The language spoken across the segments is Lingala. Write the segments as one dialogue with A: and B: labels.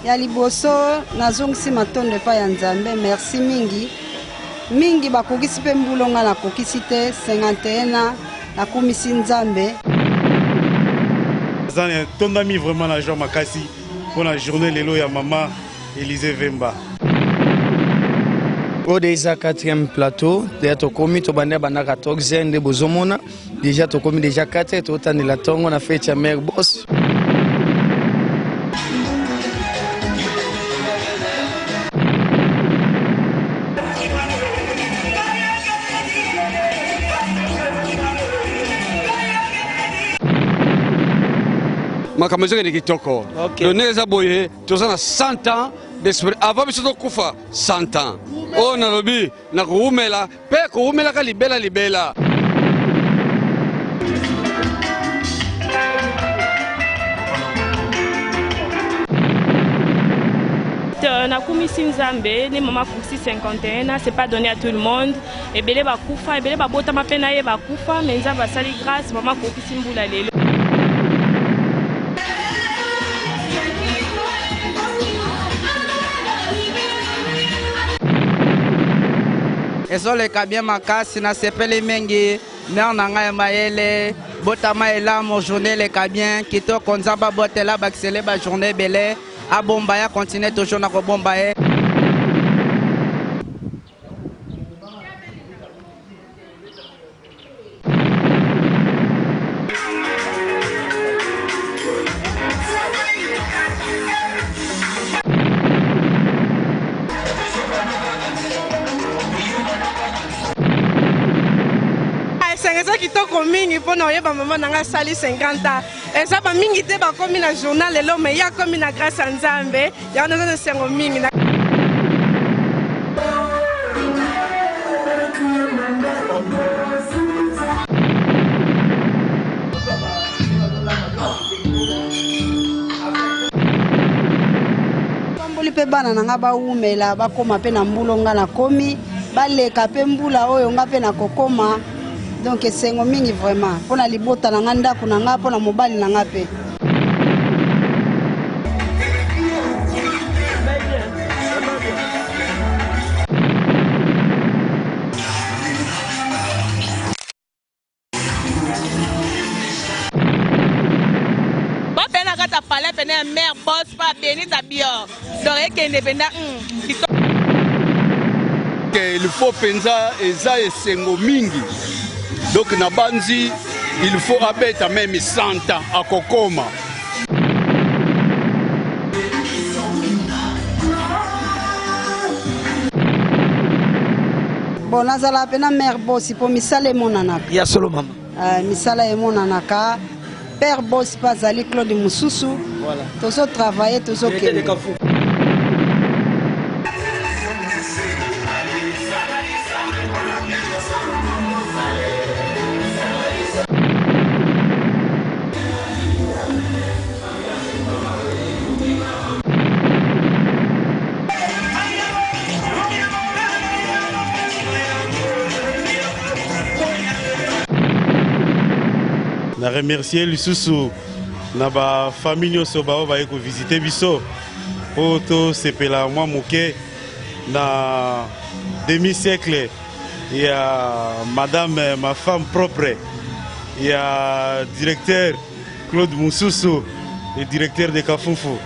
A: ya liboso nazongisi matondo epai ya Nzambe. Merci mingi mingi bakokisi mpe mbulonga nakokisi te 51 nakumisi Nzambe.
B: Tondami vraiment la joie makasi pour la journée lelo ya maman Élisée Vemba.
C: Au déjà 4e plateau, déjà tokomi to banda banda 14 de bozomona, déjà tokomi déjà 4 et totani la tongo na fête ya mère boss.
D: Makamazenge ni kitoko. Doneza boye, tozana 100 ans d'esprit. Avant biso kufa 100 ans. Oh nalobi na kuumela, pe kuumela ka libela libela.
E: Nakumisi Nzambe, les mamans Koussi 51, c'est pas donné à tout le monde. Et belé ba kufa, et belé ba bota ma peine à ba kufa, mais Nzambe sali grâce, maman Koussi Mboula lelo.
F: ezoleka bien makasi nasepeli mingi mer na ngai mayele botama elamo journée leka bien kitoko Nzambe abotela bakisele ba journée ebele abomba ya continue toujours na kobomba ye.
G: C'est kitoko mingi pona oyeba mama nanga sali 50 ans. Eza ba mingi te ba komi na journal lelo mais ya komi na grâce à Nzambe. Ya ona na sengo mingi na
A: Tomboli pe bana nanga baumela bakoma pe na mbulonga na komi baleka pe mbula oyo nga pe na kokoma. Donc c'est un mingi vraiment pour la libota na nganda kuna nga pour la mobile na nga pe.
G: ba pena kata pale pena mère boss pas béni ta bio. Donc indépendant
D: Il faut penza eza esengo mingi. Donc na banzi il faut abeta même 100 ans à kokoma.
A: Bon nazala pena mère boss pour misala monanaka.
C: Ya solo mama.
A: Misala monanaka. Père boss pas ali Claude Mususu. Voilà. Tozo travailler tozo kende.
B: Na remercier lisusu na ba famille nyonso bao ba ko visiter biso poto sepela mwa moke na demi-siècle. Il y a madame ma femme propre. Il y a directeur Claude Mususu, le directeur de Kafunfu.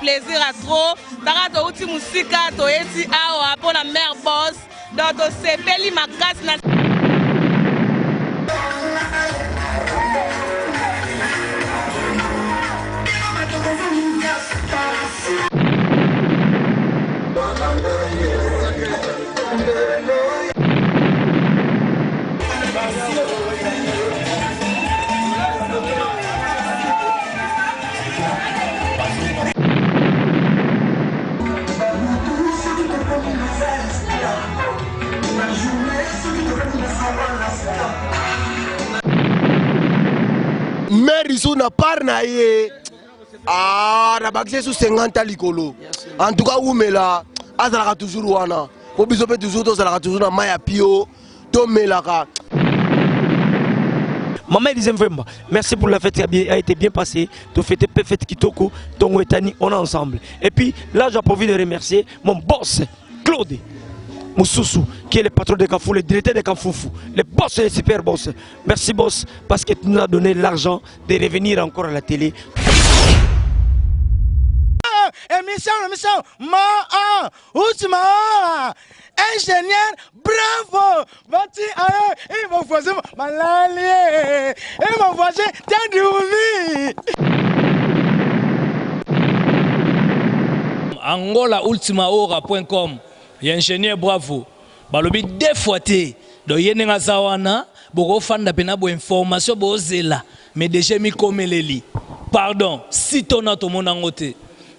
G: plaisir à trop. Tara outi musika to eti awa pour la mère boss. Donc to sepeli makasi na
H: Mais ils sont pas naïe. Ah, na bakse sous 50 likolo. En tout cas, où mais là, azalaka toujours wana. Pour bisoper toujours, to azalaka toujours na maya pio, to melaka.
I: Maman Elisée Mvemba, merci pour la fête qui a été bien passée. Tu fêtes fête Kitoko, Tongo et Tani, on est ensemble. Et puis là, j'ai envie de remercier mon boss, Claude Moussoussou, qui est le patron de Kafou, le directeur de Kafoufou, le boss et le super boss. Merci boss, parce que tu nous as donné l'argent de revenir encore à la télé.
J: Émission, Ousma, ingénieur, bravo, bâti ailleurs, et mon voisin, malalié, et mon voisin, Tadouvi.
K: AngolaUltimaHora.com, ingénieur, bravo. Balobi deux fois té, do yenenga zawana, boko fanda pena bo information bo zela, mais déjà mi komeleli. Pardon, si ton a ton monangote.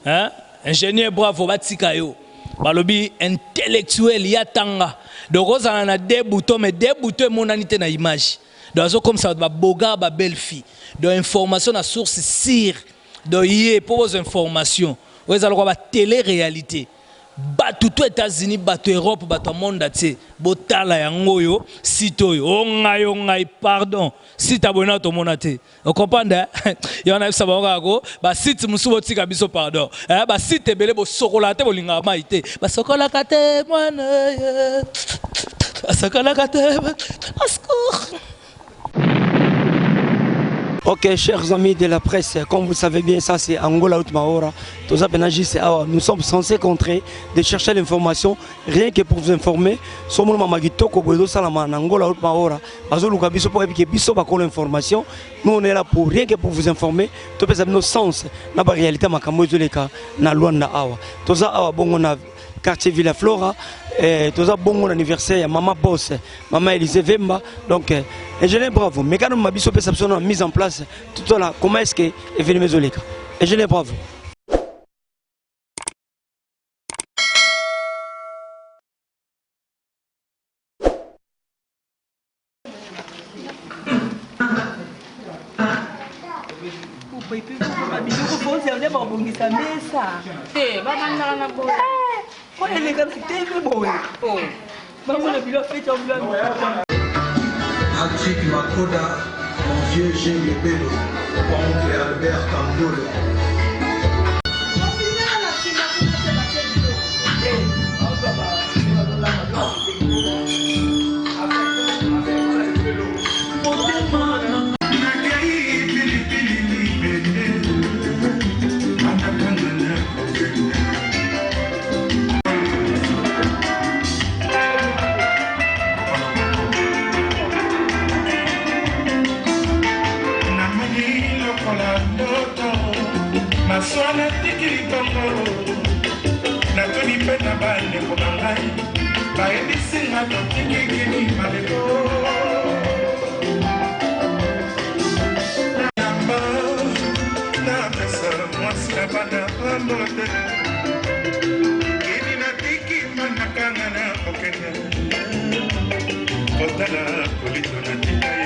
K: Hein? Ingénieur bravo batikayo balobi intellectuel yatanga de rosa na deux boutons mais deux boutons monanité na image donc comme ça ba boga ba belle fille de information na source sire de yé pour vos informations vous allez voir télé réalité bato to États-Unis bato Europe bato monde ati botala yango yo sito yo ngai pardon si t'abonnes to monate vous comprenez il y en a ça ba ko ba site musubo tika biso pardon ba site belé bo sokolate bolinga maité ba sokolaka te mwana sokolaka te ascour.
I: Ok, chers amis de la presse, comme vous le savez bien, ça c'est Angola UltimaHora. Nous sommes censés contrer de chercher l'information, rien que pour vous informer. Sommes Angola UltimaHora. Nous on est là pour rien que pour vous informer. Tout peut nos sens, na réalité makamozoleka na Luanda awa. Toza awa bongo na quartier Villa Flora. Toza bongo l'anniversaire Maman Boss, Maman Elisée Vemba. Donc ingénieur bravo. Mais quand nous avons perception mise en place, tout là, comment est-ce que est venu Mezoleka? Ingénieur bravo.
L: Patrick Makoda, mon vieux Gilles Bello, mon oncle Albert Kambolo.
M: Maswana tikili tongo natoni pe na bande ko bangai ba ebisinga to tikikini malelo namba na pesa mwasi na bana ambote kini na tiki manakanga na okene kotala kolito na tikaye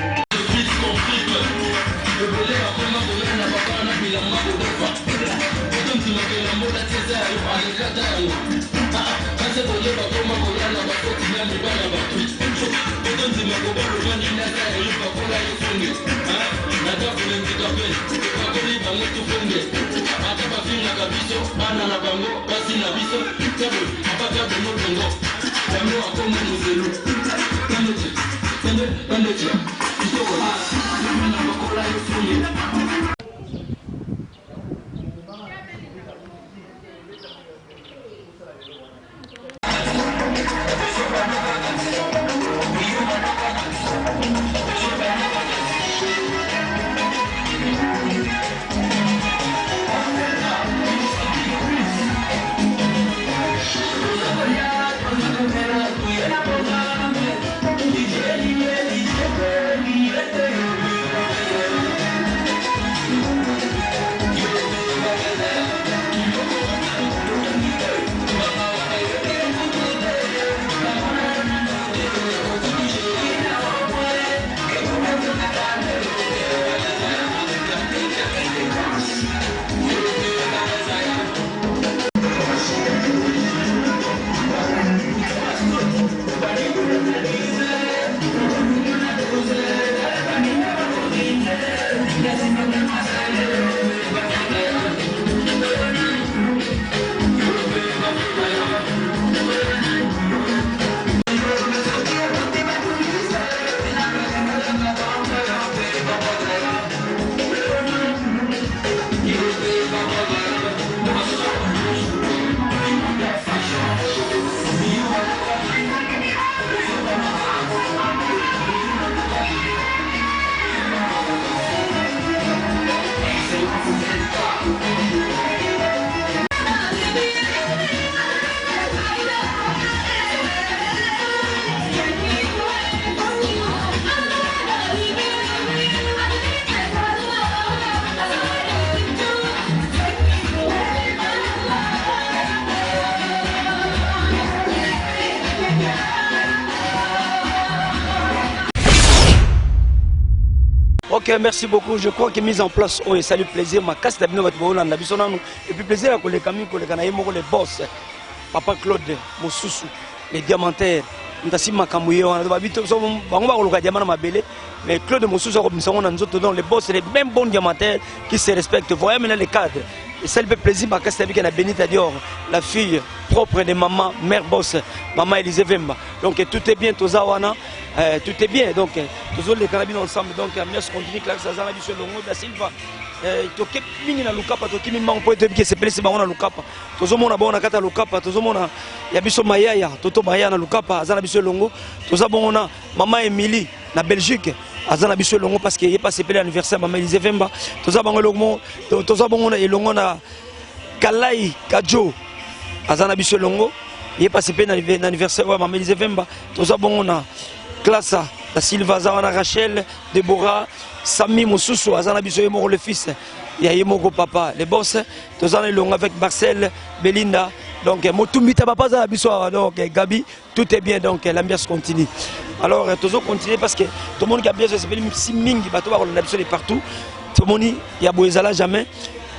I: Ok, merci beaucoup. Je crois que mise en place, oh, ça lui plaisir. Ma casse d'abino va te voir dans et puis plaisir à les camis, les boss. Papa Claude, Mosusu, les diamantaires. Ntasi makamouye on va vite on va le diamant ma belle mais Claude Mosusu dans les boss les mêmes bons diamantaires qui se respectent. Voyez maintenant les cadres et ça lui fait plaisir ma casse d'abino la Benita Dior, la fille propre de maman mère boss maman Elise Vemba. Donc tout est bien Tozawana, tout est bien donc tous les carabines ensemble donc merci continue classe ça la biso longo da Silva toke mingi na lukapa toki mi mango poete bike sepelisi bango na lukapa tozomona bongo na kata lukapa tozomona ya biso mayaya toto mayaya na lukapa azana biso longo toza bongo na maman Emily na Belgique azana biso longo parce que il est pas sepelé anniversaire maman Elise Vemba toza bango longo toza bongo na elongo na Kalai Kajo azana biso longo il est pas sepelé anniversaire maman Elise Vemba toza bongo na Klasa la Silva Zawana Rachel Deborah Sami Mosusu azana biso yemoko le fils ya yemoko papa les boss tozana longo avec Marcel Belinda donc motumbita papa za biso donc Gabi tout est bien donc l'ambiance continue alors tozo continuer parce que tout le monde qui a bien se fait si mingi bato ba kolanda biso de partout tout le monde ya boezala jamais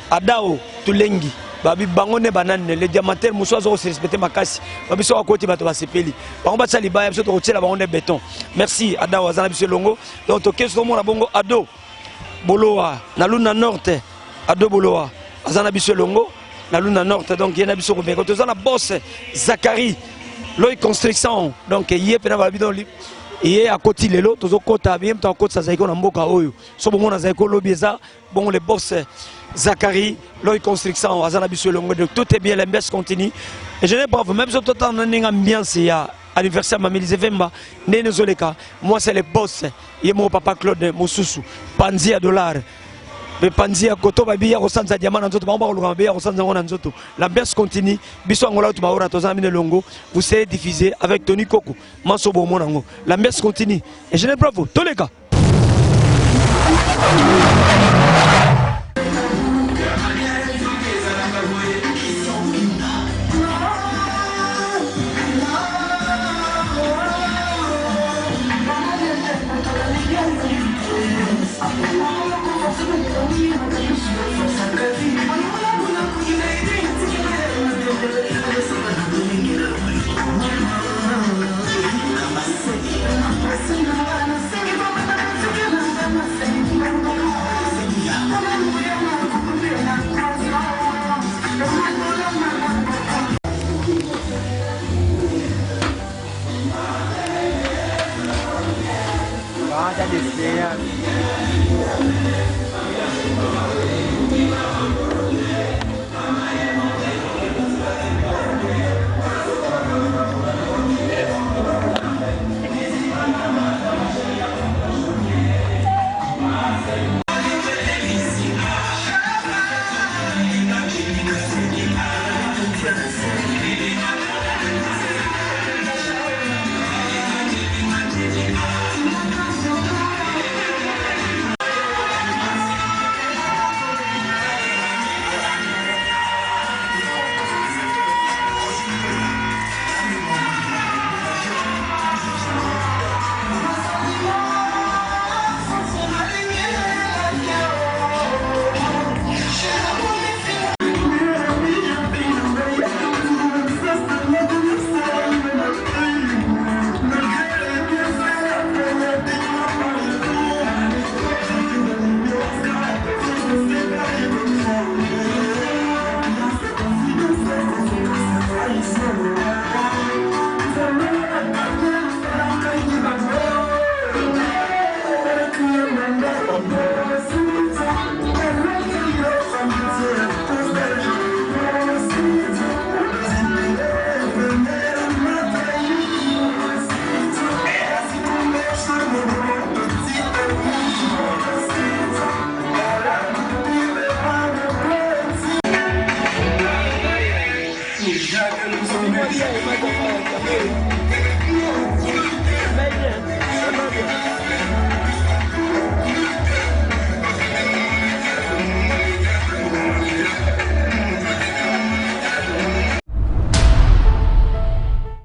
I: adao tulengi babi bangone banane les diamantaires muso zo se respecter makasi babi so akoti bato ba sepeli bango ba tsali ba biso to kotela bango de béton merci adao azana biso longo donc to keso mo na bongo ado boloa na luna norte ado boloa azana biso longo na luna norte donc yena biso ko beko to zana boss Zakari Loy construction donc yé pena ba bidon li yé à côté lelo tozo kota bien to kota sa zaiko na mboka oyo so bongo na zaiko lobieza bon les boss Zakari Loy construction azana biso longo donc tout est bien l'ambiance continue et je n'ai pas même si tout en ambiance ya anniversaire Maman Elise Vemba nene zoleka moi c'est les boss yé mon papa Claude Mosusu Panzi à dollar mais Panzi à koto babi ya kosanza diamant nzoto ba ba ko ya kosanza ngona nzoto l'ambiance continue biso angola tu ba ora to zamine longo vous serez diffusé avec Tony Koko Mansobo monango l'ambiance continue et je n'ai pas vous tous les gars.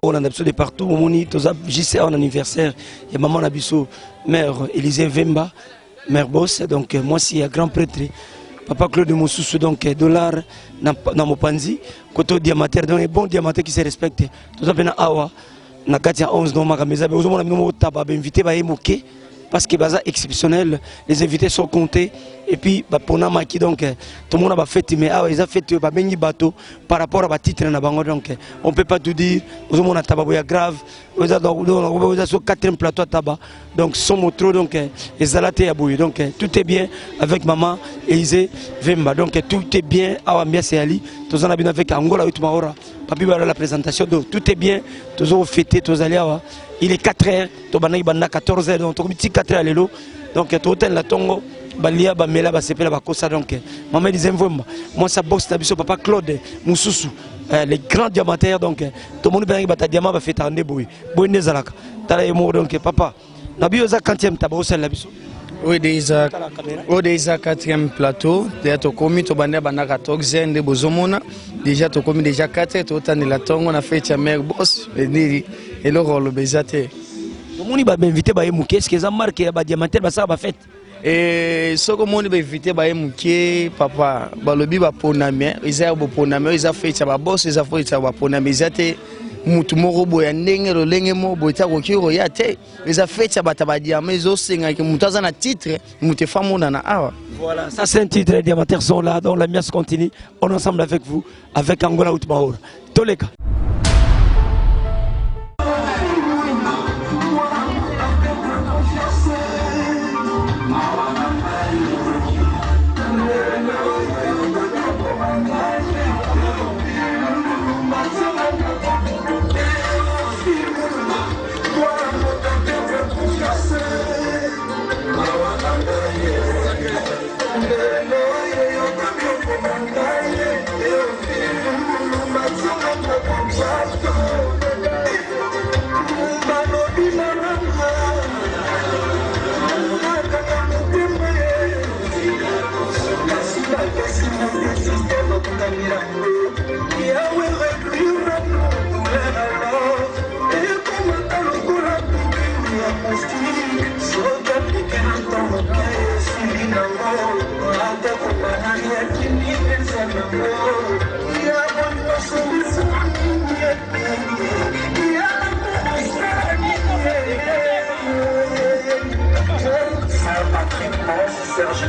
I: On a de partout, on a JCA en anniversaire, il y a maman Nabiso, mère Elise Vemba, Mère Boss, donc moi c'est un grand prêtre. Papa Claude Moussous, donc dollar dans mon panzi, côté diamantaire, donc un bon diamantaire qui se respecte. Tout ça, awa, na 411 dans ma caméra, mais aujourd'hui on a invité à émoquer parce que c'est exceptionnel, les invités sont comptés. Et puis, pour nous, donc, tout le monde a fait, mais ils ont fait un bateau par rapport à titre. Donc, on ne peut pas tout dire. Nous avons un tabac grave. Nous avons un quatrième plateau à tabac. Donc, son motro, donc, ils ont bouillir. Donc, tout est bien avec maman Elise Vemba. Donc, tout est bien. Awambia Seali. Nous avons bien avec Angola Utmaora. Papi va la présentation. Donc, tout est bien. Nous avons fêté. Nous allons. Il est 4h. Nous avons 14h. Donc, nous avons 4h à l'élo. Donc, tout est là. Balia bamela basepela bakosa donc maman disait moi ça bosse tabiso papa Claude Moussous les grands diamantaires donc tout le monde bengi bata diamant ba fait tande boy boy nezalaka tala emo donc papa na bio za 40e tabosa la biso
C: oui déjà 4e plateau déjà to komi to banda bana 14 de bozomona déjà to komi déjà 4 to tande la tongo na fête ya mère boss et le rôle bezate
I: tout le monde ba invité ba emu qu'est-ce que ça marque ba diamantaire ba ça ba fête.
C: Et ce que mon invité baemuke papa balobi ba ponamé ils bo ponamé ils fait ça ba boss ils fait ça ba ponamé zate mutu moko boya ndenge lo lenge mo boita ko kiro ya te ils fait ça ba tabadia mais zo senga que mutu azana titre mutu famona na awa.
I: Voilà, ça c'est un titre, les diamantaires sont là, donc la mias continue, on est ensemble avec vous, avec Angola Utmaora. Toleka.
M: Serge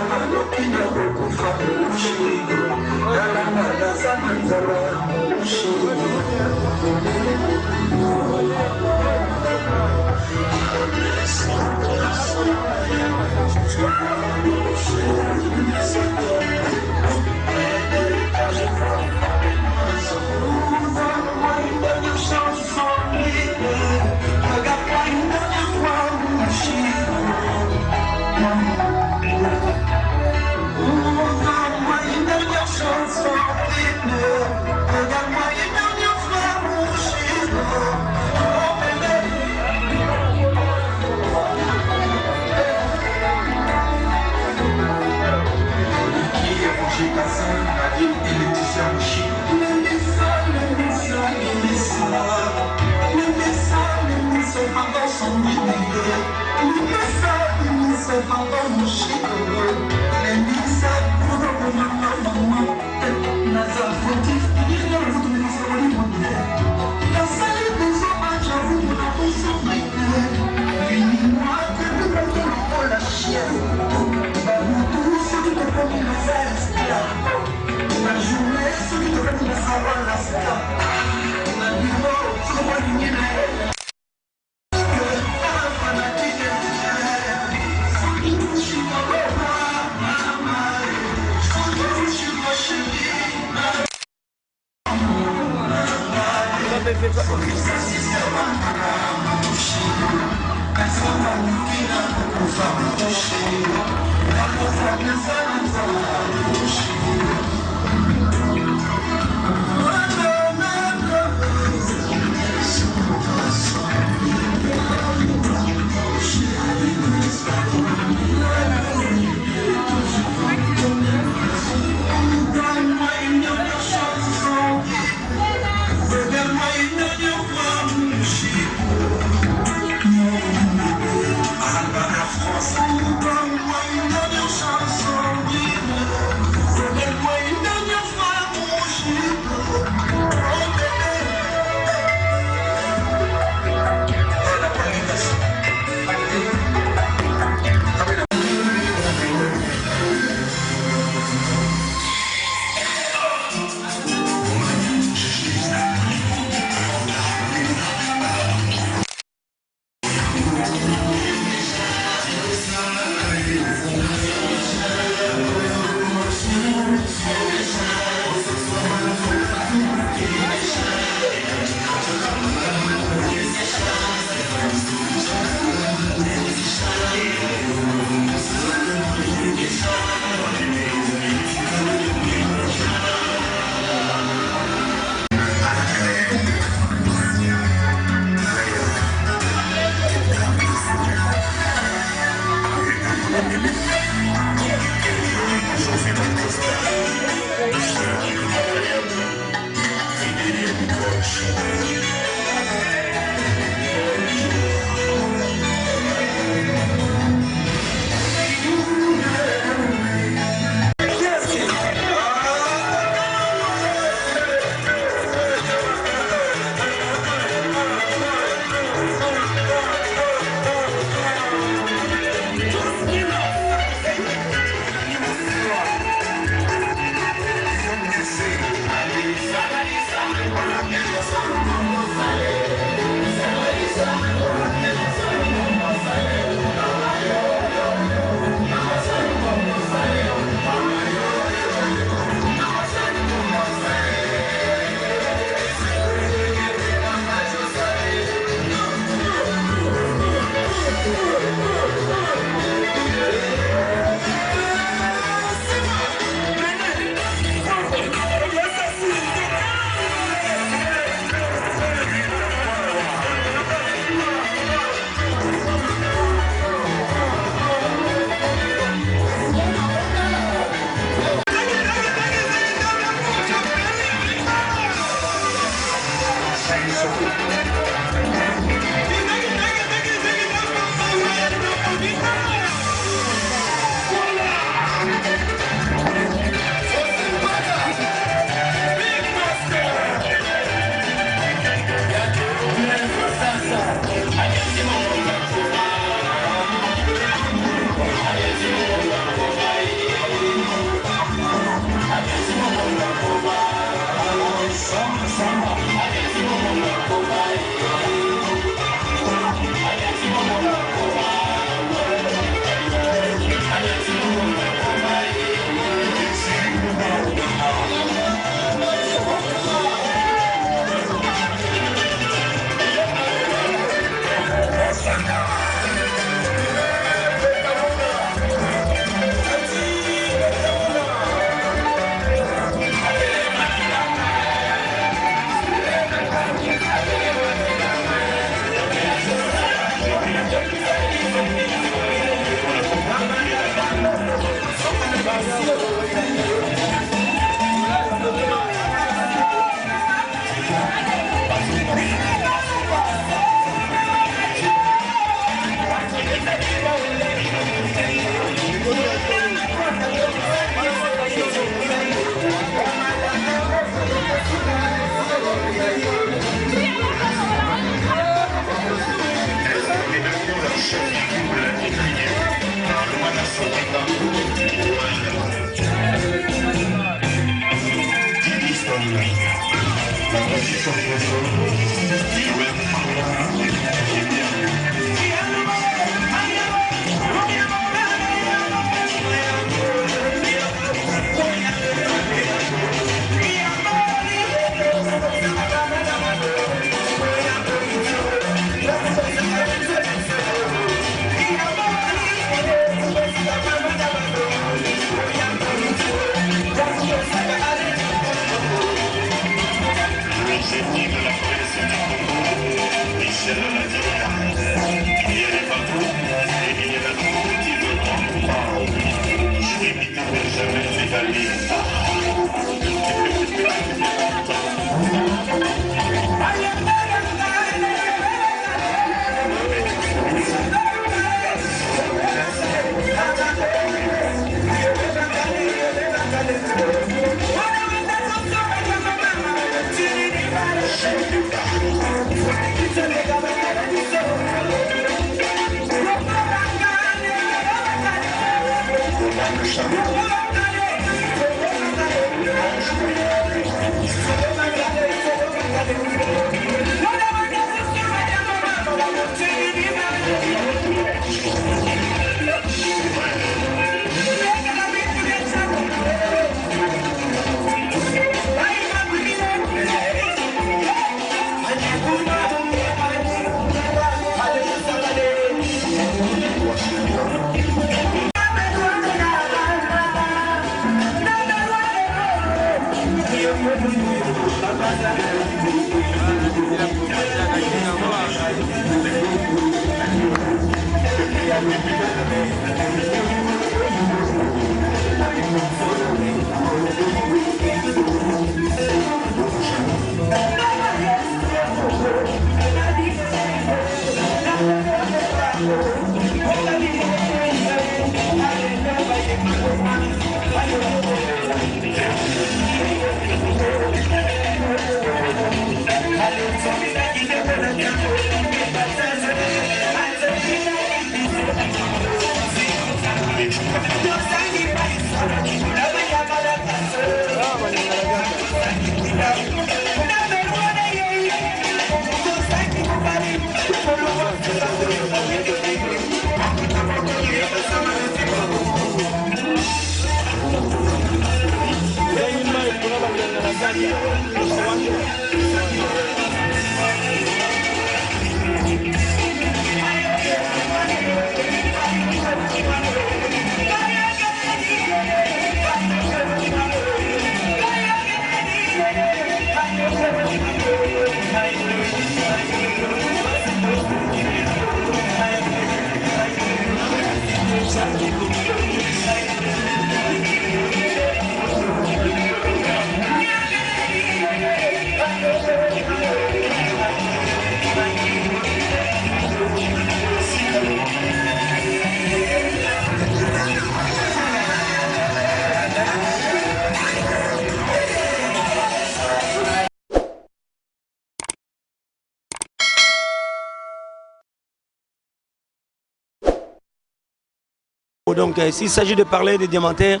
I: Donc s'il s'agit de parler des diamantaires,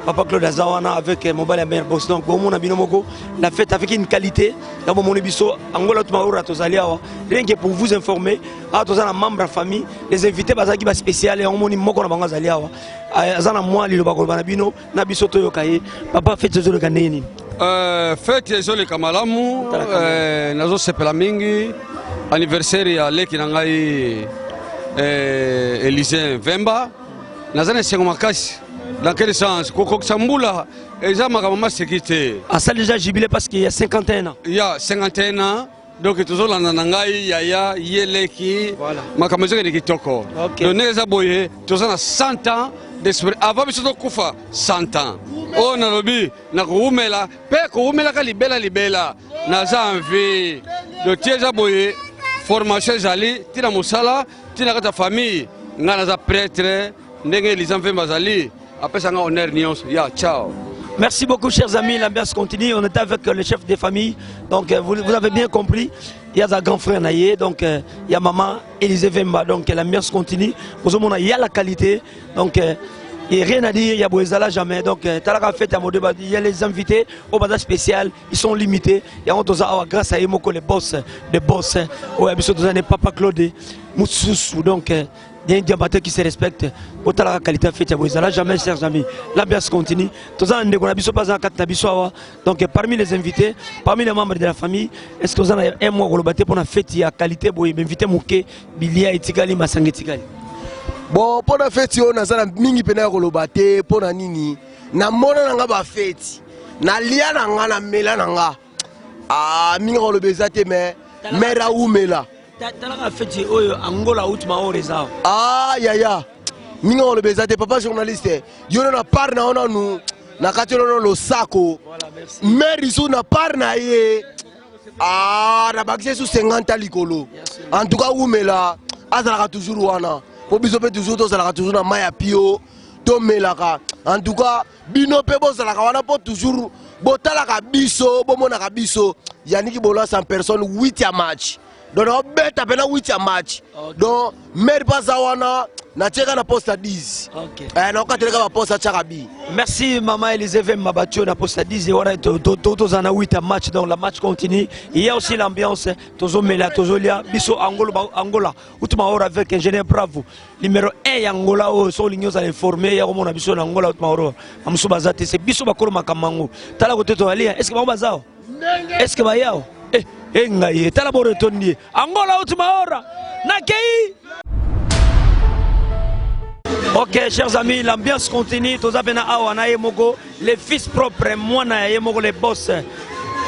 I: Papa Claude Azawana avec Mobile et Mère Boss. Donc, bon, la fête avec une qualité. Dans mon ébisso, Angola Tumaoura Tozaliawa. Rien que pour vous informer, à tous les membres de la famille, les invités basaki ba spécial et on moni moko na banga Zaliawa. Azana moi li lobako banabino na biso to yokaye. Papa fête zo le kaneni.
D: Fête zo le kamalamu nazo sepela mingi anniversaire ya leki na ngai Élysée Vemba. Nazana sengo makasi. Dans quel sens? Kokoksamboula, et ça m'a sécurité.
I: Ah, ça déjà jubilé parce qu'il y a 51 ans.
D: Il y a 51 ans, donc toujours la nanangai, yaya, yeleki, ma caméra de kitoko. Donc, nous avons tous 100 ans d'esprit. Avant, nous avons 100 ans. Oh, Nairobi, na kuumela, pe kuumela ka libela. Naza envie. Donc, tu as formation jali, tina musala, tina kata famille, ngana prêtre, ndenge les enfants bazali. Ciao.
I: Merci beaucoup chers amis, l'ambiance continue, on était avec le chef des familles, donc vous avez bien compris, il y a un grand frère Naye, donc il y a maman Élysée Vemba, donc l'ambiance continue, il y a la qualité, donc il n'y a rien à dire, il y a Boezala jamais, donc il y a les invités au bazar spécial, ils sont limités, il y a grâce à Emoko les boss, Papa Claude, Moussoussou, donc il y a un diamanteur qui se respecte. Autant la qualité fait à jamais, chers amis. L'ambiance continue. Donc parmi les invités, parmi les membres de la famille, est-ce que vous avez un mois pour la fête à qualité pour inviter Mouké, Bilia et Tigali, Massang et Tigali?
H: Bon, pour la fête, on a mingi pena kolobate pour la nini. Na mona nanga ba fête. Na lia nanga na mela nanga. Ah, mingi kolobezate mais mera ou mela.
I: Angola
H: ah yaya minga on le bezate papa journaliste yo na part na ona nous na katelo lo sako mais isu na part na ye ah na bakse sous 50 likolo en tout cas umela azala toujours wana po biso pe toujours to zala toujours na maya pio to melaka en tout cas bino pe bo zala wana po toujours botala ka biso bo mona ka biso yaniki bola 100 personnes 8 match. Donc on bête à peine 8 match. Donc mère Bazawana na tcheka na poste à 10. OK. Non quand tu regardes poste à Charabi.
I: Merci maman Élysée Vemba battu na poste à 10 et voilà tous en 8 match donc la match continue. Il y a aussi l'ambiance tozo mela tozo lia biso Angola utuma hora avec ingénieur Bravo. Numéro 1 Angola au so lignos à informer ya komona biso na Angola utuma hora. Amso bazate c'est biso bakolo makamango. Tala kote to alia est-ce que ba bazao? Est-ce que ba yao? Engaye talabore tondi Angola Outumaora Nakei. Ok chers amis, l'ambiance continue. Tozabena awana yemoko les fils propres moi na yemoko les boss.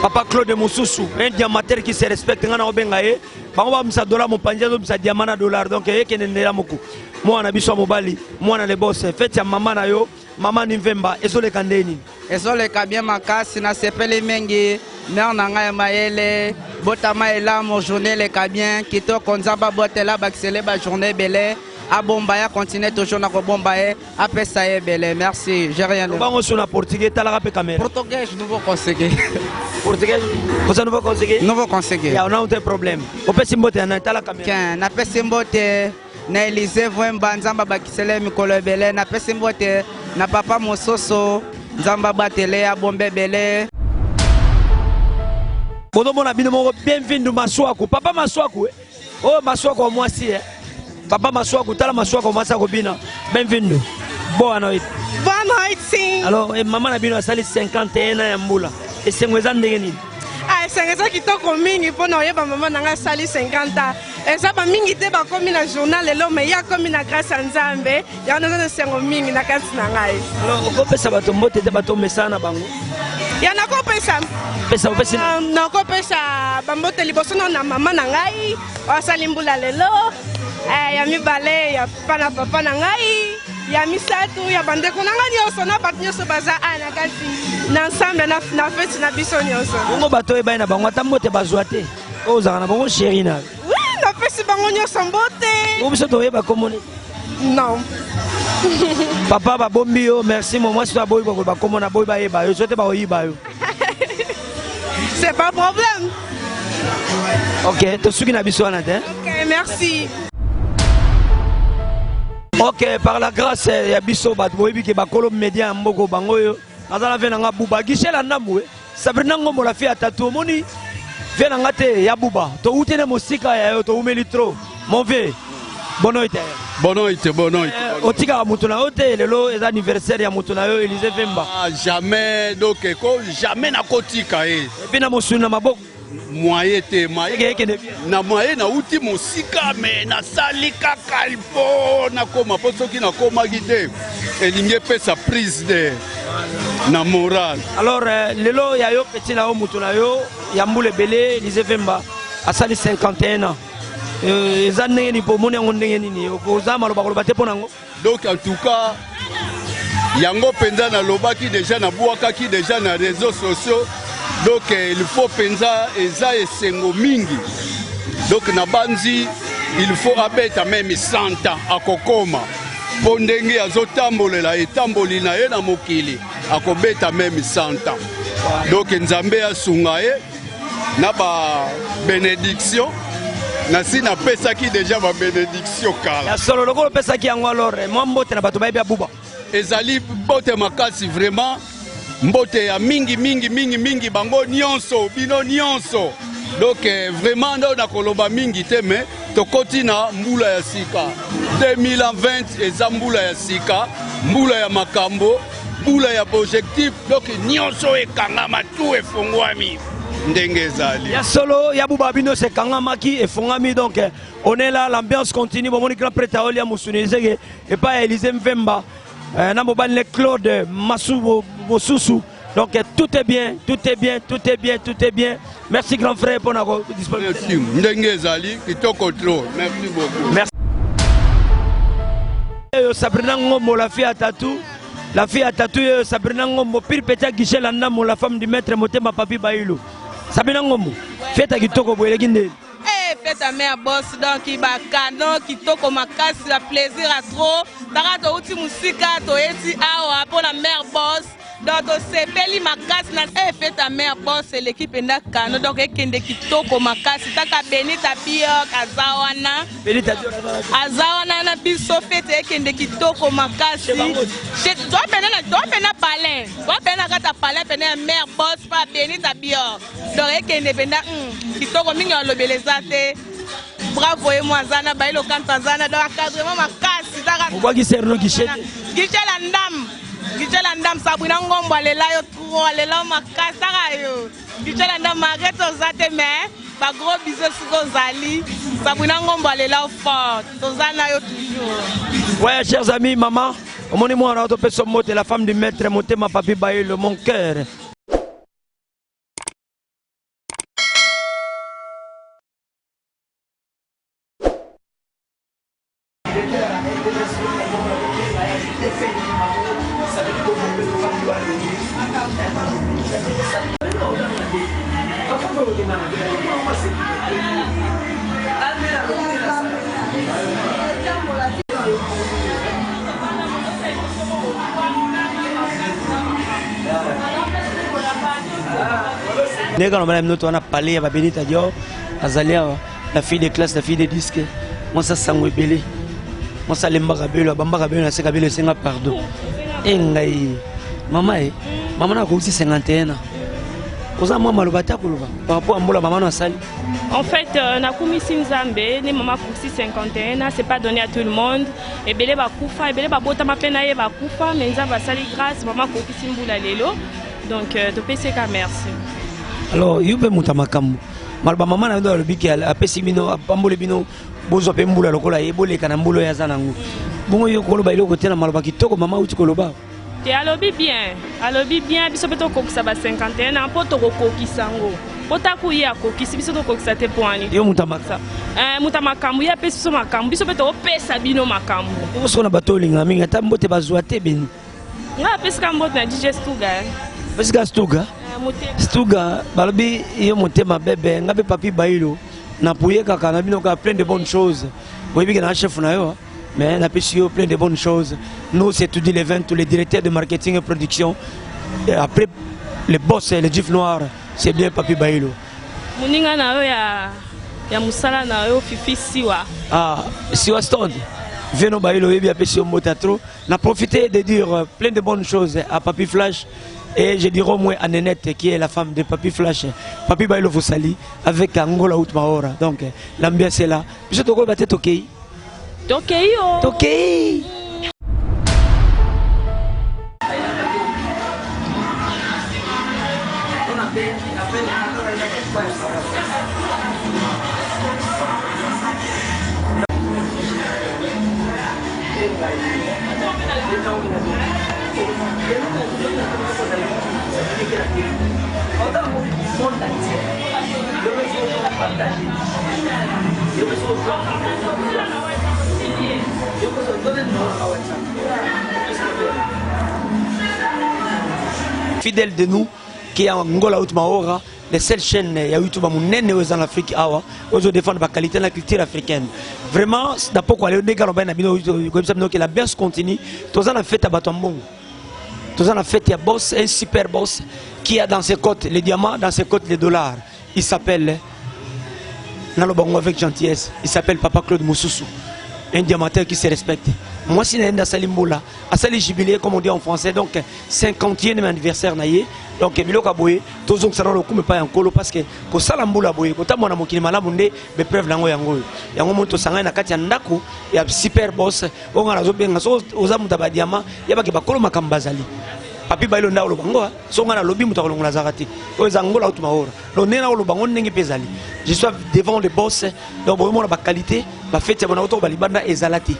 I: Papa Claude Moussoussou, un diamantaire qui se respecte ngana obengaye. Bango ba msa dollar mon panja zo msa diamana dollar donc yeke nendela moko. Moi na biso mobali, moi na les boss. Fête ya mama na yo, mama Nivemba ezole kandeni.
F: Ezole kabien makasi na sepele mengi. Mère nanga mayele botama ela mon journée le kabien kito konzaba botela baxele ba journée belé a bombaya continue toujours na ko bombaye a pesa ye belé merci j'ai rien de
I: bango sur la portugais tala rapé caméra
F: portugais nouveau conseiller
I: portugais vous nouveau conseiller
F: ya
I: on a un problème on peut simbote na tala caméra
F: na pesa mbote na Élysée Vemba nzamba bakisele mikolo belé na pesa mbote na papa Mososo nzamba batele a bombe belé.
I: Bienvenue Maswaku. Papa Maswaku. Oh Maswaku moi aussi. Papa Maswaku, tala Maswaku Masako bina. Bienvenue. Bonne nuit.
G: Bonne nuit.
I: Alors maman na bino sali 51 ans ya mbula. Et c'est ngweza ndenge nini?
G: Ah, c'est ça qui toko mingi pour na yeba maman nanga sali 50 ans. Et ça ba mingi te ba komi na journal lelo mais ya komi na grâce à Nzambe. Ya na na sengo mingi na kasi na ngai.
I: Alors ko pesa bato mbote te bato mesana bango.
G: Ya na ko pesa.
I: Pesa pesa
G: na ko pesa bambote liboso na mama na ngai. Wasali mbula lelo. Ya mibale ya papa na ngai. Ya misatu ya bandeko na ngai nyonso na bato nyonso baza ana kasi na ensemble na fête na biso nyonso.
I: Bongo bato eba na bango tambote bazwa te. Ozanga na bango chéri na.
G: Oui, na pesi bango nyonso mbote.
I: Ngo biso to yeba komone.
G: Non.
I: Papa ba bombi yo merci moi moi so boy ba komona boy ba yeba yo sote ba oyiba yo.
G: C'est pas problème.
I: OK, to suki na biso na te.
G: OK, merci.
I: Ok, par la grâce ya biso bato boyebi ke bakolo média mboko bango yo nazala ve nanga buba gishela ndamu Sabrina Ngombo la fille à tatou moni ve nanga te ya buba to utene mosika ya yo to umeli trop mon vieux bonoite otika mutu na yo te lelo eza anniversaire ya mutu na yo Élysée Vemba
D: jamais donc ko jamais nakotika e
I: epi na mosuni na maboko
D: moyen te na moyen na uti mosika me nasali kaka ilfo nakoma mpo soki nakomaki te elingi epesa prise de na moral.
I: Alors lelo ya yo petit na yo mutu na yo ya mbula ebele Élysée Vemba asali 51 ans eza ndenge ni po moni yango ndenge nini okoza maloba koloba te mpo nango.
D: Donc en tout cas yango mpenza nalobaki déjà nabwakaki déjà na réseaux sociaux. Donc il faut penza eza esengo mingi. Donc na banzi il faut abeta même 100 ans akokoma. Po ndenge azotambolela etamboli na ye na mokili akobeta même 100 ans. Donc nzambe asunga ye na ba bénédiction nasi na pesaki déjà ba bénédiction kala.
I: Ya solo lokolo pesaki yango alors moi mbote na bato bayebi abuba.
D: Ezali bote makasi vraiment. Mbote ya mingi bango nyonso bino nyonso. Donc vraiment ndo na koloba mingi te mais tokoti na mbula ya sika 2020 eza mbula ya sika mbula ya makambo mbula ya objectif. Donc nyonso ekangama tout efongwami ndenge ezali
I: ya solo ya buba bino se kangamaki efongami. Donc on est là, l'ambiance continue bon grand prêtre olia musunizege et pas Élysée Vemba na mobile Claude Massou Bosusu. Donc tout est bien. Merci grand frère pour notre disponibilité.
D: Merci beaucoup.
I: Merci. Sabrina Ngombo, la fille à tatou. La fille à tatou, Sabrina Ngombo, pire petit guichet l'andam, la femme du maître Motema Papi Baïlo. Sabrina Ngombo, faites à Kitoko Boyeguinde.
F: Faites à mère boss donc il va canon qui toque ma casse la plaisir à trop dans to uti musika to eti awa pour la mère boss donc c'est peli ma casse na fait à mère boss c'est l'équipe na canon donc ekende qui toque ma casse taka benita bio kazawana
I: benita
F: azawana na biso fete ekende qui toque ma casse je dois pena palin dois pena kata palin pena mère boss pas benita bio donc ekende penda qui toque mingi lobelezate. Bravo et moi Zana Bailo Kantazana dans l'encadrement ma casse Zara.
I: Pourquoi qui sert le guichet?
F: Guichet landam Sabrina Ngombo alela yo trop alela ma casse Zara yo. Guichet landam arrête ozate mais ba gros bisous sur Zali. Sabrina Ngombo alela fort. Tozana yo toujours.
I: Ouais chers amis maman, moi on a autopé son mot la femme du maître Motema Papi Bailo mon cœur. Dès qu'on a parlé à Benita Dior, Azalia, la fille de classe, la fille de disque, moi ça s'en est belé. Moi ça l'aime Bambara Bambara, c'est Kabyle, c'est un pardon. Et maman a aussi 51 ans. Par rapport à moi, maman a sali.
E: En fait, Nakumi Sinzambe, les mamans aussi 51 ans, c'est pas donné à tout le monde. Et belé ba kufa, et belé ba bota ma peine ba kufa, mais ça va sali grâce, maman koki simbula lelo. Donc, de PCK, merci.
I: Alors, il y a Moutamakamou. Malba maman a dit que a pessimino, a pambolebino, bozo pembula lokola, ebole kanambulo ya zanangu. Bon, yo kolo bailo côté na malba kitoko maman ou tikoloba.
E: Et alobi bien, biso beto kokisa ba 51 ans, poto kokisa ngo. Pota kuya kokisi biso to kokisa te poani.
I: Yo mutamaka.
E: Mutamakambu ya peso makambu, biso beto pesa bino makambu.
I: Ko sona batolinga minga tambote bazwa te beni.
E: Nga peska mbote na DJ Stuga.
I: Peska Stuga? Stuga, balobi yo motema bebe, ngabe Papi Bailo. Na pouye kaka na bino ka plein de bonnes choses. Boyebi ke na chef na yo. Mais na pesio plein de bonnes choses. Nous c'est tout l'event, tous les directeurs de marketing et production. Et après les boss et les gifs noirs, c'est bien Papi Bailo.
E: Muninga na yo ya musala na yo Fifi Siwa.
I: Ah, Siwa Stone. Veno Bailo et bien Motatro. N'a profité de dire plein de bonnes choses à Papi Flash. Et je dirais au moins à Nénette qui est la femme de Papi Flash. Papi Bailo Foussali avec Angola Outmaora. Donc l'ambiance est là. Puis je te vois battre Tokei.
E: Tokei.
I: Tokei. Fidèle de nous qui est en Angola Outmaora, les seules chaînes YouTube en Afrique aux défendre la qualité de la culture africaine. Vraiment, d'abord quoi les gars que la baisse continue, tous en fait à Batambongo. Tous en fait il y a boss, un super boss qui a dans ses côtes les diamants, dans ses côtes les dollars. Il s'appelle Nalobango avec gentillesse, il s'appelle Papa Claude Moussoussou. Un diamanteur qui se respecte. Moi, si je suis Salimboula, à Sali Jubilé, comme on dit en français, donc 50e anniversaire, donc Biloko Aboye, tous les gens ne pas en colo parce que Salamboula Aboye, quand on a mon malamunde, mais preuve d'ango yango. Yango monto sanga na kati ndako, il y a super boss, on a la zobenga, aux amours d'abadiama, il y a pas kolo makambazali. Papi Bailo na olobango, songa na lobby mutakolongo na zarati. Aux Angola Outmaora. L'onnena olobango nengi pezali. Je suis devant les boss, donc vraiment la qualité, la fête ya bonauto balibanda ezalati.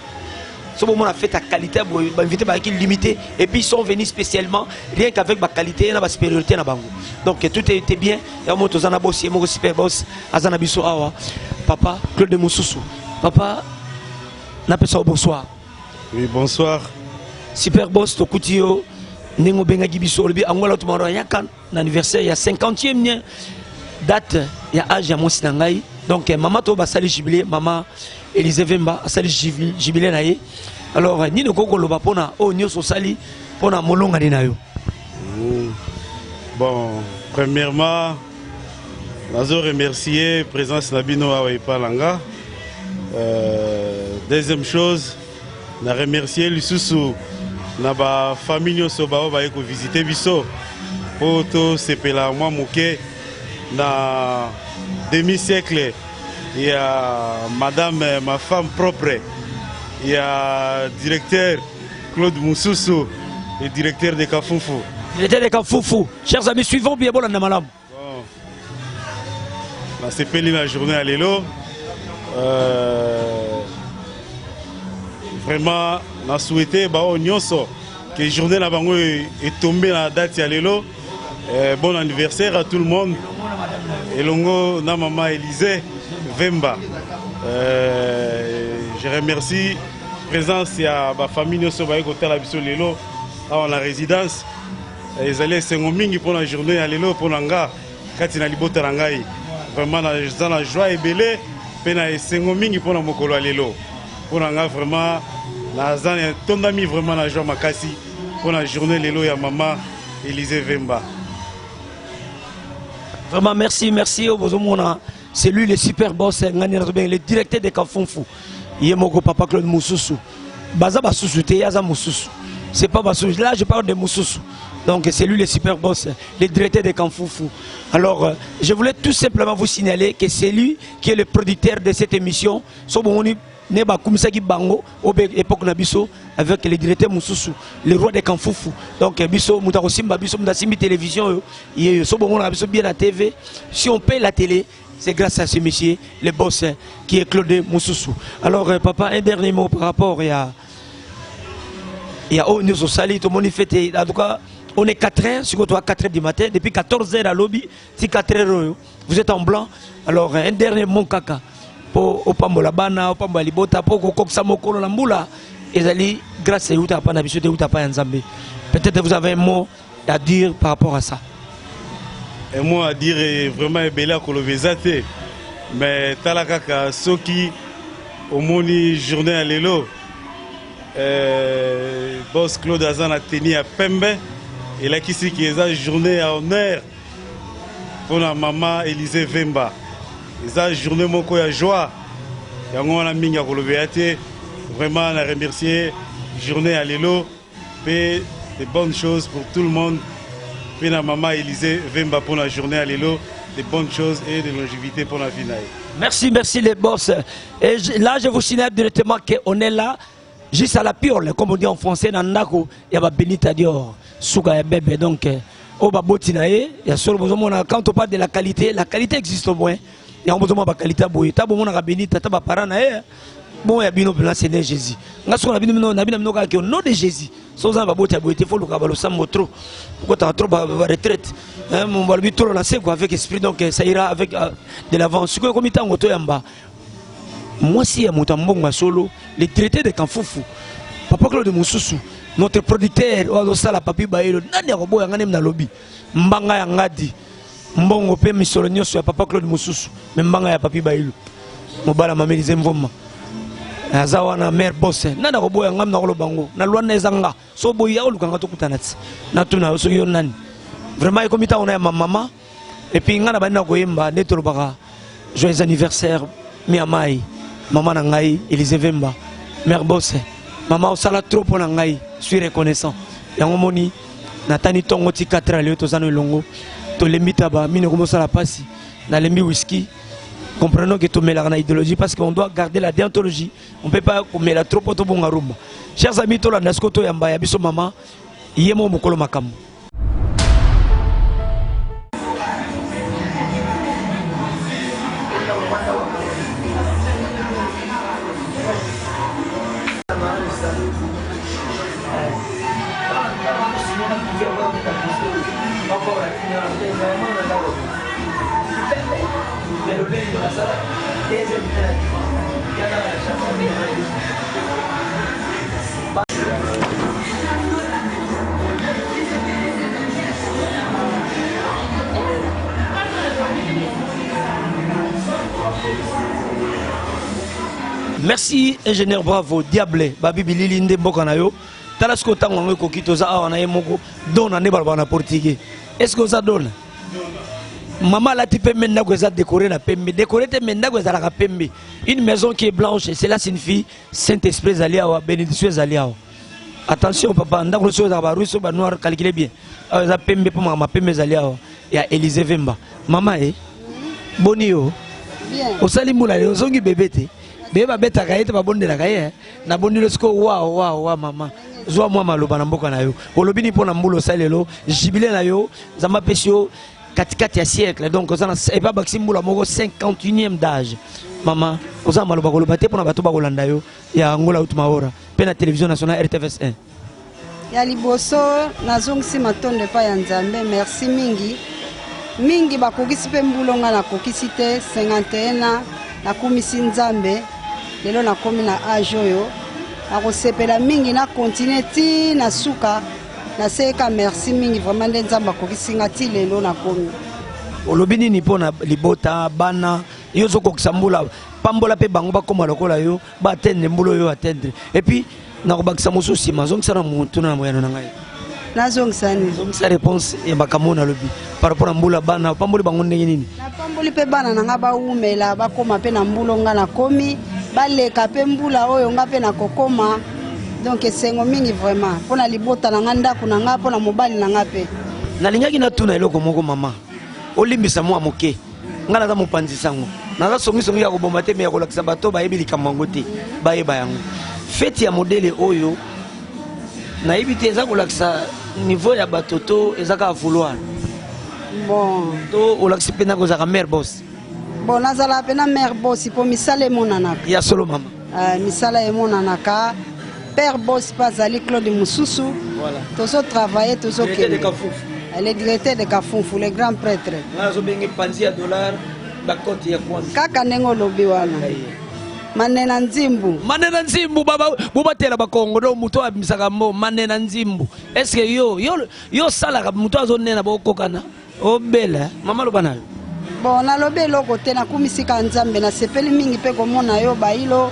I: Ce moment on a fait ta qualité, invité par qui limité et puis ils sont venus spécialement rien qu'avec ma qualité et la supériorité na bango. Donc tout était bien. Et on monte aux boss, mon super boss, azana biso awa. Papa Claude Moussoussou. Papa n'appelle bonsoir.
B: Oui, bonsoir.
I: Super boss Tokutio. Nengo benga gibiso lebi Angola Outmaora yakan l'anniversaire il y a 50e date il y a âge à mon sinangai donc maman to basali jubilé maman Élise Vemba asali jubilé naie alors ni no koko loba pona o nyoso sali pona molonga ni nayo.
B: Bon, premièrement nazo remercier présence Nabino Awa Palanga. Deuxième chose na remercier Lisusu na ba famille Sobao ba eko visiter biso poto sepela moi moké na demi-siècle. Il y a madame ma femme propre, il y a directeur Claude Moussoussou et directeur de Kafoufou.
I: Directeur de Kafoufou. Chers amis suivants bien bon la malam.
B: Bon. La sepeli la journée à l'élo. Vraiment, on a souhaité que la journée là est tombée dans la date à l'élo. Bon anniversaire à tout le monde. Et longo na maman Élise Vemba. Je remercie la présence de la famille de côté la biso l'élo à la résidence. Ils allaient s'engomingi pour la journée à l'élo pour l'anga katina libota rangai. Vraiment dans la joie et belé pena s'engomingi pour la mokolo à l'élo. Pour l'anga vraiment ton ami vraiment la joie makasi pour la journée l'élo ya maman Élise Vemba.
I: Vraiment merci au Bozomona. C'est lui le super boss, le directeur de Kafoufou. Il est mon papa Claude Moussoussou. Baza Basoussou, Yaza Moussoussou. C'est pas Basoussou. Là je parle de Moussoussou. Donc c'est lui le super boss, le directeur de Kafoufou. Alors je voulais tout simplement vous signaler que c'est lui qui est le producteur de cette émission. Neba Koumisaki Bango, au époque Nabiso, avec le directeur Moussoussou, le roi de Kanfoufou. Donc, Biso, Moutarosimba, Biso, Moutasimbi Télévision, il y a bien la TV. Si on paye la télé, c'est grâce à ce monsieur, le boss, qui est Claude Moussoussou. Alors, papa, un dernier mot par rapport à O News au Sali, tout le monde fait. En tout cas, on est 4h, sur toi 4h du matin, depuis 14h à lobby, c'est 4h, vous êtes en blanc. Alors, un dernier mot, caca. Au Pambola Bana, au Pambola Libota, pour Kokoksa Mokolo Lambula, et grâce à Utapa Nabiso de Utapa Nzambe. Peut-être vous avez un mot à dire par rapport à ça.
B: Un mot à dire est vraiment belé à Kolovezate. Mais Talakaka, Soki, au moni journée à l'élo, boss Claude Azan a tenu à Pembe, et là qui c'est qui est journée à honneur pour la maman Élise Vemba. Eza journée moko ya joie yango wana mingi ya kolobeate Vraiment, on a remercié journée à l'élo. Et des bonnes choses pour tout le monde. Puis la maman Élisée Vemba pour la journée à l'élo. Des bonnes choses et de longévité pour la finale.
I: Merci, merci les boss. Et là, je vous signale directement qu'on est là, juste à la piole, comme on dit en français, dans Nako, il y a Benita Dior, Souga et Bébé. Donc, au Babotinae, il y a seulement besoin, quand on parle de la qualité existe au moins. Il y a besoin de la qualité. Il y a besoin de Benita, il y a besoin de bon, il y a besoin de Seigneur Jésus. Il y a besoin de nom de Jésus. Sans un babot, il faut le sam trop. Pourquoi tu as trop de retraite? Mon balbi trop lancé avec esprit, donc ça ira avec de l'avance. Ce que comme il t'a ngoto yamba. Moi, si il y a mon solo, les traités de Kanfoufou, Papa Claude Moussoussou, notre producteur, la papi bailo, nani a robo yanganem na lobby. Mbanga yangadi. Mbongo pe misolonyo sur Papa Claude Moussoussou. Mbanga ya papi bailo. Mobala mamelize mvoma. Azawana mère bosse nana ko boya ngam na ko bango na lwana ezanga so boya o lukanga to kutanatsi na tuna so yo nani vraiment comme ita on a maman et puis ngana bana ko yemba netolo baka joyeux anniversaire mi amai maman na ngai Élisée Vemba mère bosse maman o sala trop pour na ngai suis reconnaissant yango moni na tani tongo ti 4 ale to zano longo to lemita ba mine ko mosala pasi na lembi whisky. Comprenons que tout met la idéologie parce qu'on doit garder la déontologie. On ne peut pas mettre trop de bon à rumba. Chers amis, tout le monde, yamba yabiso mama, yemo mukolo makamu. Merci ingénieur Bravo Diable babi bilili nde mboka na yo talasko tango ngo ko kitoza awa na yemoko dona ne balba na portugais est-ce que ça donne maman la type menda ko za décorer na pembe décorer te menda ko za la pembe une maison qui est blanche cela signifie Saint-Esprit zaliawa bénédiction zaliawa attention papa ndako so za ba ruso ba noir calculer bien za pembe pour mama pembe zaliawa ya Élisée Vemba maman bonio bien osali mula le zongi bébé te beba beta kaite babondela kaye na bondelo siko wa mama zwa mwa maloba na mboka na yo olobini pona mbulo salelo jibile na yo zama pesio katikati ya siècle donc ça et pas baxi mbula moko 51e d'âge mama oza maloba koloba te pona bato ba kolanda yo ya ngola utmaora pe na télévision nationale RTVS 1
A: ya liboso nazongisi matondo pa ya Nzambe merci mingi bakokisi pe mbulonga na kokisi te 51 na kumisi Nzambe lelo na komi na age oyo akosepela mingi na continue ti na suka na seka merci mingi vraiment nde Nzambe akokisi nga ti lelo na komi
I: olobi nini mpona libota bana yo zokokisa mbula pambola pe bango bakoma lokola yo baatendre mbula oyo atendre et puis nakobakisa mosusu nsima zongisa na motu na moyano na ngai
A: nazongisa nini
I: zongisa réponse ya makambo na lobi par rapport à mbula bana pamboli bango ndenge nini
A: napamboli pe bana na nga baumela bakoma pe na mbula nga na komi baleka pe mbula oyo nga pe na kokoma donc esengo mingi vraiment mpona libota na nga ndako na nga mpona mobali na nga pe
I: nalingaki natuna eloko moko mama olimbisa mwa moke nga naza mopanzi sango naza songisongi ya kobomba te me ya kolakisa bato bayebi likambo yango te bayeba yango feti ya modele oyo nayebi te eza kolakisa niveau ya bato to eza kaka vouloir
A: bon
I: to olakisi mpe ndako ezaka mare boss
A: bon nazala pe na mare boss mpo misala emonanaka
I: ya solo mama
A: misala emonanaka père boss mpe azali Claude Moussoussou tozotravaille tozokende le directeur de Kafunfu le grand prêtre kaka ndenge olobi wana manena nzimbu
I: bobatela bakongo do moto abimisaka mbo manena nzimbu eske yo salaka moto azonena bokokana obela mama loba nayo
A: bon nalobi eloko te nakumisika Nzambe nasepeli mingi mpe komona yo bailo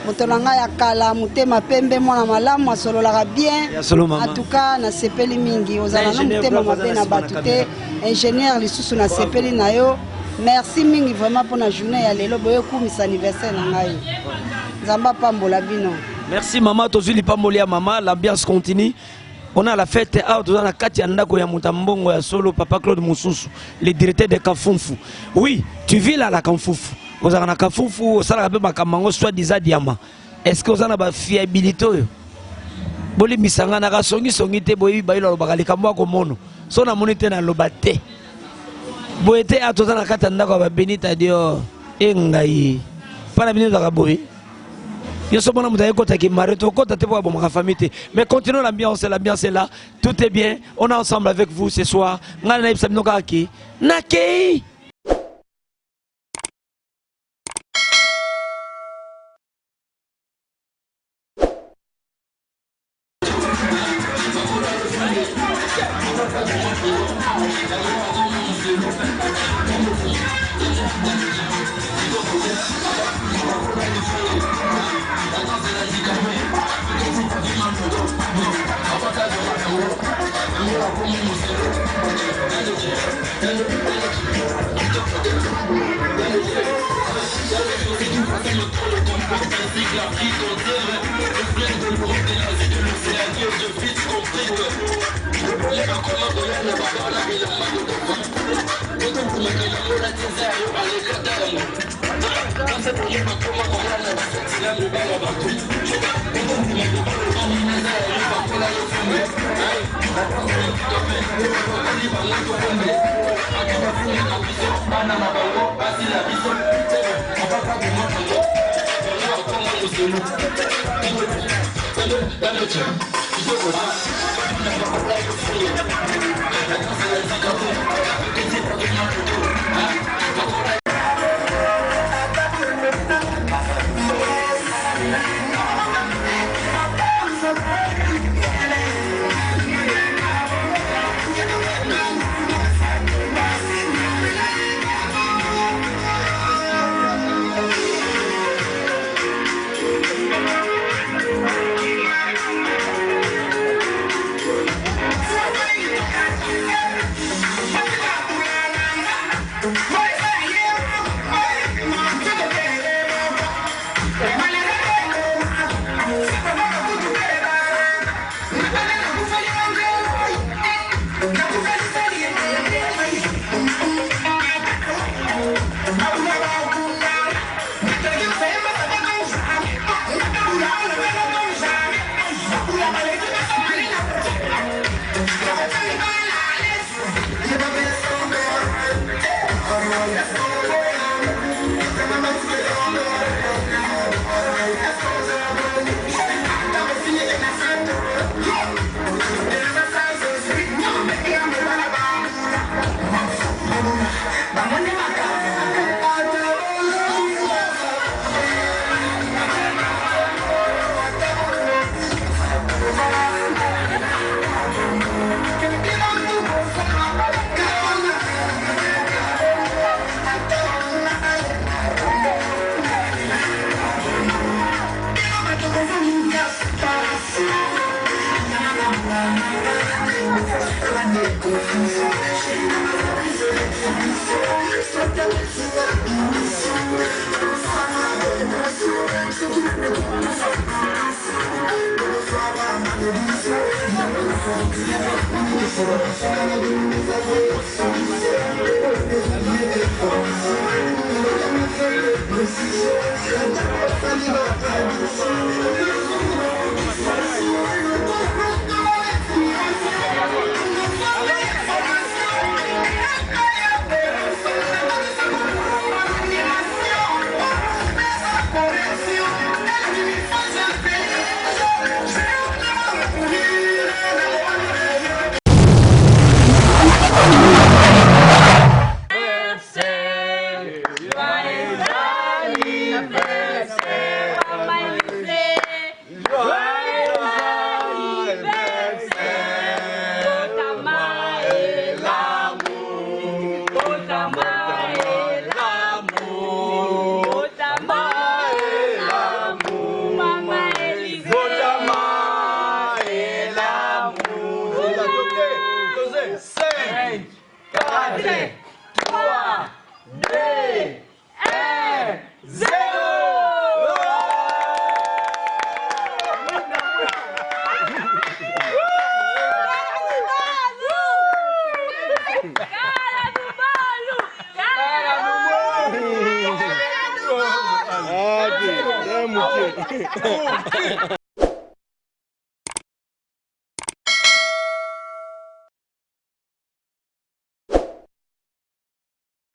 A: moto na ngai ya kala motema pembe mwana malamu asololaka bien en tout cas nasepeli mingi ozala na motema mabe na bato te ingénieur lisusu nasepeli na yo merci mingi vraiment mpona journée ya lelo boyo kumisa anniversaire na ngai Nzambe apambola bino
I: Merci maman, tozuli pas molia maman, l'ambiance continue. On a la fête dans la Katianda Koya Mutambongo ya solo Papa Claude Moussoussou, le directeur de Kafunfu. Oui, tu vis là la Kafunfu. Vous avez na Kafunfu, ça la be makamango soit disa diamant. Est-ce que vous avez la fiabilité? Boli misanga na songi te boyi ba ilo bakali kamwa ko mono. So na monite na lobate. Boyete atoza na Katianda ko ba benita dio engai. Para benita ka boyi. Mais continuons l'ambiance est là, tout est bien, on est ensemble avec vous ce soir. Nakei.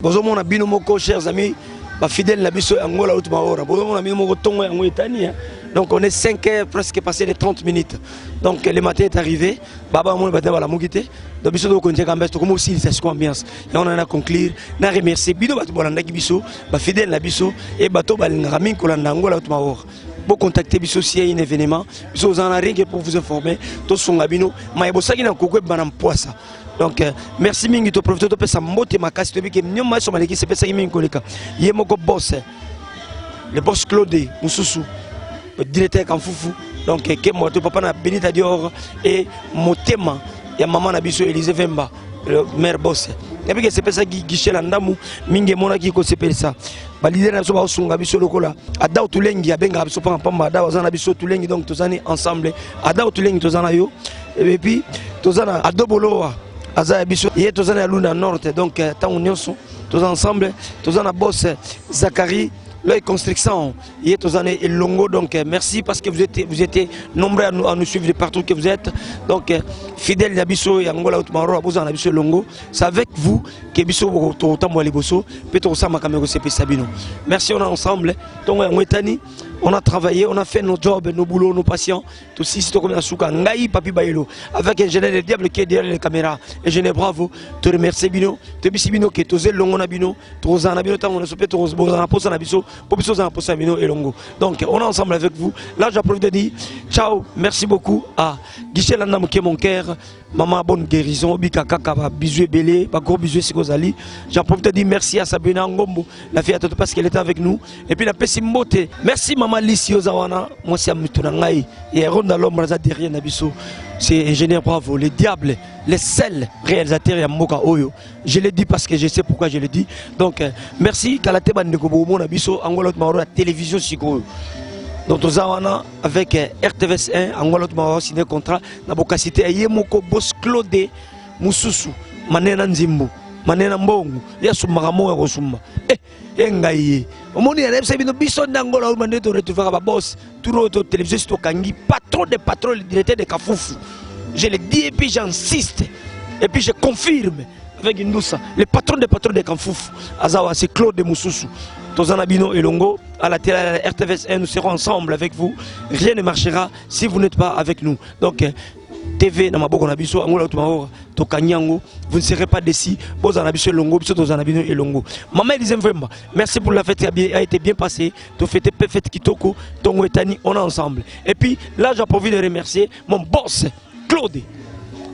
I: Bonjour mon bino moko, chers amis, fidèles na biso Angola out maora. Bonjour mon ami moko tongo yango etani. Donc on est 5 heures presque passé les 30 minutes. Donc le matin est arrivé, baba mon batin la mugité. Donc biso do kontia kambes to comme aussi c'est ambiance. Et on en a conclure, na remercier bino batu bolanda ki biso, fidèles na biso et bato balinga min kolanda Angola out maora. Pour contacter biso si y a un événement, biso vous en a rien que pour vous informer. To songa bino, ma bosaki na kokwe banam poisa. Donc merci mingi to profiter to pesa mbote makasi to biki nyoma so maleki se pesa mingi koleka yemoko boss le boss Claude Mususu le directeur Kanfufu donc ke moto papa na Benita Dior et motema ya maman na biso Elise Vemba le maire boss et puis que se pesa guichet la ndamu mingi mona ki ko se pesa ba leader na so ba sunga biso lokola ada tulengi abenga biso pamba ada wazana biso tulengi donc tozani ensemble ada tulengi tozana yo et puis tozana adoboloa Aza biso yé tozana luna nord donc tant nyonso tous ensemble tozana boss Zachary l'œil construction yé tozana Elongo donc merci parce que vous étiez nombreux à nous suivre de partout que vous êtes donc fidèles à biso ya Angola Outmaro bozana biso Elongo c'est avec vous que biso totambo liboso peut-être ça makameko c'est Sabino merci on est ensemble donc ngwetani on a travaillé, on a fait nos jobs, nos boulots, nos patients. Tout si comme un souka, Ngaï Papi Bailo, avec un général de diable qui est derrière les caméras. Et je bravo, te remercie Bino, te bisi Bino qui est osé longo Bino, Trozana Bino, on a soupé Trozana Posa Nabiso, Popiso Posa Bino et Longo. Donc on est ensemble avec vous. Là j'approfite de dire ciao, merci beaucoup à Guichet Landam qui est mon cœur. Maman, bonne guérison, Bika Kaka, bisous et belé, gros bisous Sikozali. J'en profite de dire merci à Sabina Ngombo, la fille à Toto parce qu'elle était avec nous. Et puis la Pessimbote, merci Maman Lissi Ozawana, moi c'est Amutunangaï, et Ronda Lombre derrière Nabiso. C'est ingénieur bravo, les diables, les seuls réalisateurs et Moka Oyo. Je l'ai dit parce que je sais pourquoi je l'ai dit. Donc merci Kalateba Nekobo Nabiso, Angola Maro, la télévision Siko. Donc nous avons avec RTVS 1, Angola Maro signé contrat, Nabokacité, Yemoko Boss Claude Mususu, Manena Nzimbo, Manena Mbongo, Yasumagamo et Rosuma. Engaye. Au monde il y a des bisons d'Angola où on est retrouvé à boss, tout l'autre télévision Stokangi, patron de patron, le directeur de Kafoufou. Je le dis et puis j'insiste. Et puis je confirme avec une douce, le patron de Kafoufou, Azawa, c'est Claude Mususu. Tozana Bino et Longo, à la télé, à la RTVS 1, nous serons ensemble avec vous. Rien ne marchera si vous n'êtes pas avec nous. Donc, TV, Namaboko Nabiso, Angola Outmaro, Tokanyango, vous ne serez pas décis. Bozanabiso Longo, Tozanabino et Longo. Maman Elise Mvemba, merci pour la fête qui a été bien passée. Tu fêtes fête Kitoko, Tongo et Tani, on est ensemble. Et puis là, j'ai envie de remercier mon boss, Claude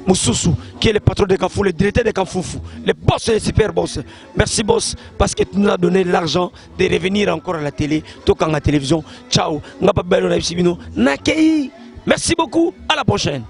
I: Mususu, qui est le patron de Kafou, le directeur de Kafoufou, le boss et le super boss. Merci boss, parce que tu nous as donné l'argent de revenir encore à la télé, Tokanga télévision. Ciao, Ngapa Belo Naibsibino, Nakei. Merci beaucoup, à la prochaine.